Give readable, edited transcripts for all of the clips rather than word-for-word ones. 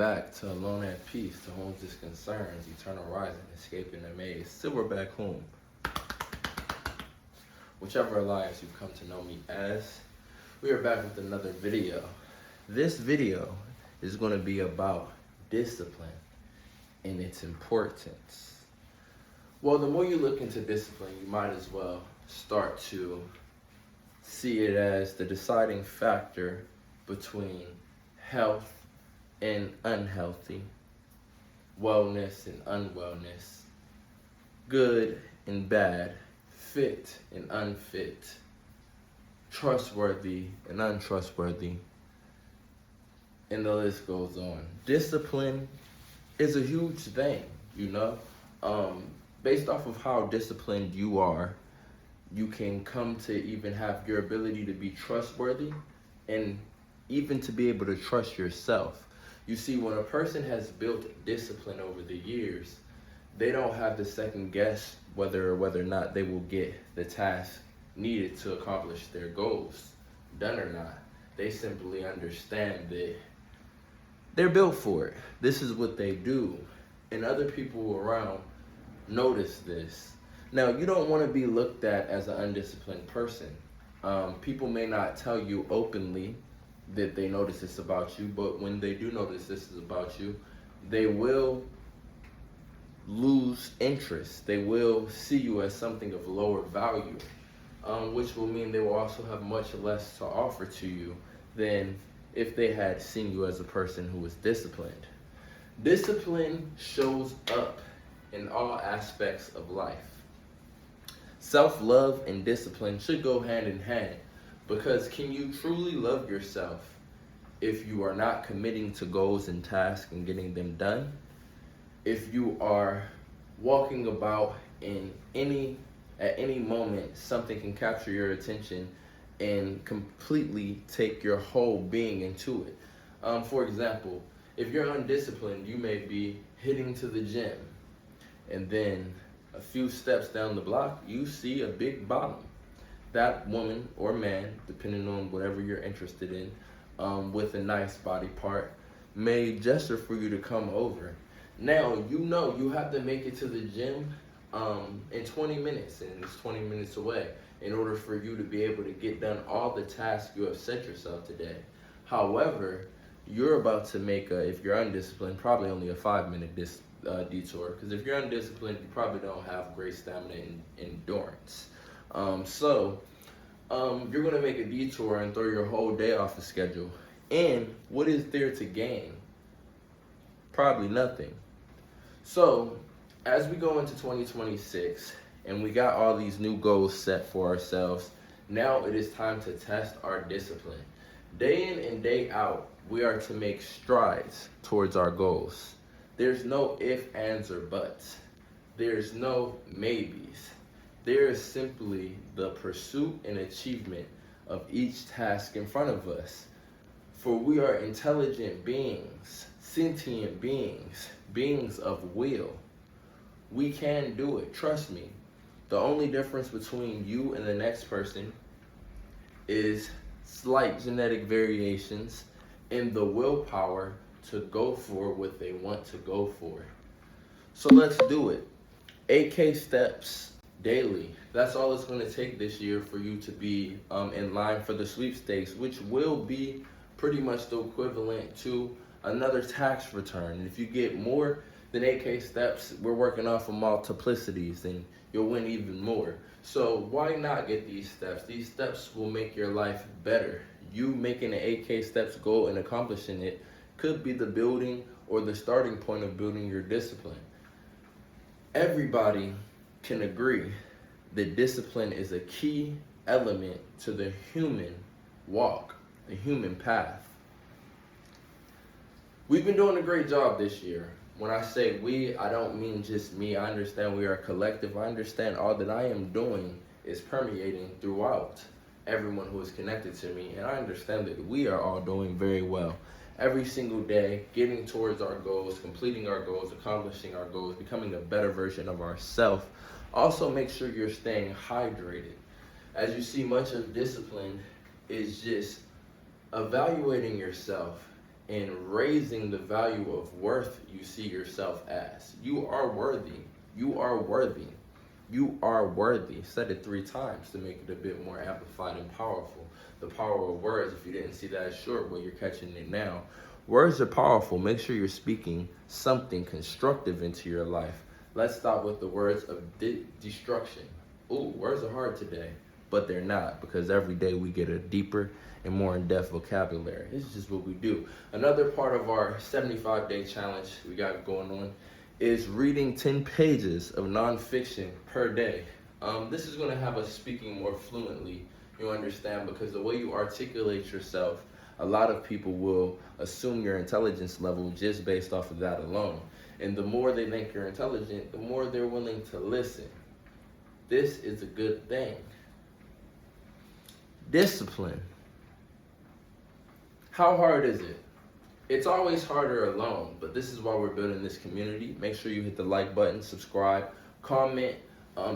Back to Alone at Peace, to home's disconcerns, eternal rising, escaping the maze, silverback home. Whichever alliance you've come to know me as, we are back with another video. This video is going to be about discipline and its importance. Well, the more you look into discipline, you might as well start to see it as the deciding factor between health and unhealthy, wellness and unwellness, good and bad, fit and unfit, trustworthy and untrustworthy, and the list goes on. Discipline is a huge thing, based off of how disciplined you are, you can come to even have your ability to be trustworthy and even to be able to trust yourself. You see, when a person has built discipline over the years, they don't have to second guess whether or not they will get the task needed to accomplish their goals done or not. They simply understand that they're built for it. This is what they do. And other people around notice this. Now, you don't want to be looked at as an undisciplined person. People may not tell you openly that they notice this about you, but when they do notice this is about you, they will lose interest. They will see you as something of lower value, which will mean they will also have much less to offer to you than if they had seen you as a person who was disciplined. Discipline shows up in all aspects of life. Self-love and discipline should go hand in hand, because can you truly love yourself if you are not committing to goals and tasks and getting them done? If you are walking about at any moment, something can capture your attention and completely take your whole being into it. For example, if you're undisciplined, you may be heading to the gym, and then a few steps down the block, you see a big bottom. That woman or man, depending on whatever you're interested in, with a nice body part, may gesture for you to come over. Now, you have to make it to the gym in 20 minutes, and it's 20 minutes away, in order for you to be able to get done all the tasks you have set yourself today. However, you're about to make if you're undisciplined, probably only a 5-minute detour, because if you're undisciplined, you probably don't have great stamina and endurance. You're going to make a detour and throw your whole day off the schedule. And what is there to gain? Probably nothing. So, as we go into 2026 and we got all these new goals set for ourselves, now it is time to test our discipline. Day in and day out, we are to make strides towards our goals. There's no ifs, ands, or buts. There's no maybes. There is simply the pursuit and achievement of each task in front of us. For we are intelligent beings, sentient beings, beings of will. We can do it, trust me. The only difference between you and the next person is slight genetic variations in the willpower to go for what they want to go for. So let's do it. 8K steps daily. That's all it's going to take this year for you to be in line for the sweepstakes, which will be pretty much the equivalent to another tax return. And if you get more than 8K steps, we're working off of multiplicities, and you'll win even more. So why not get these steps? These steps will make your life better. You making an 8K steps goal and accomplishing it could be the building or the starting point of building your discipline. Everybody can agree that discipline is a key element to the human walk, the human path. We've been doing a great job this year. When I say we, I don't mean just me. I understand we are a collective. I understand all that I am doing is permeating throughout everyone who is connected to me. And I understand that we are all doing very well. Every single day, getting towards our goals, completing our goals, accomplishing our goals, becoming a better version of ourselves. Also, make sure you're staying hydrated. As you see, much of discipline is just evaluating yourself and raising the value of worth you see yourself as. You are worthy. You are worthy. You are worthy. Said it 3 times to make it a bit more amplified and powerful. The power of words, if you didn't see that short, well, you're catching it now. Words are powerful. Make sure you're speaking something constructive into your life. Let's stop with the words of destruction. Ooh, words are hard today, but they're not, because every day we get a deeper and more in-depth vocabulary. It's just what we do. Another part of our 75-day challenge we got going on is reading 10 pages of nonfiction per day. This is going to have us speaking more fluently, you understand, because the way you articulate yourself, a lot of people will assume your intelligence level just based off of that alone. And the more they think you're intelligent, the more they're willing to listen. This is a good thing. Discipline. How hard is it? It's always harder alone, but this is why we're building this community. Make sure you hit the like button, subscribe, comment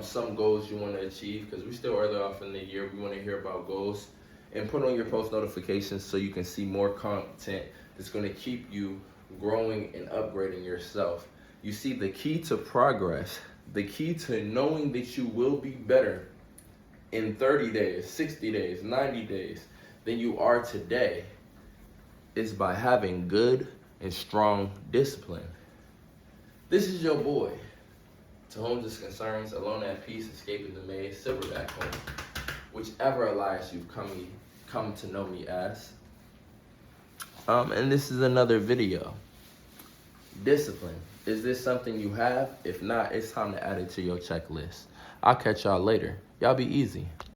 some goals you want to achieve, because we're still early off in the year. We want to hear about goals, and put on your post notifications so you can see more content that's going to keep you growing and upgrading yourself. You see, the key to progress, the key to knowing that you will be better in 30 days, 60 days, 90 days than you are today is by having good and strong discipline. This is your boy, to whom this concerns, alone at peace, escaping the maze, silverback home, whichever Elias you've come to know me as. And this is another video. Discipline. Is this something you have? If not, it's time to add it to your checklist. I'll catch y'all later. Y'all be easy.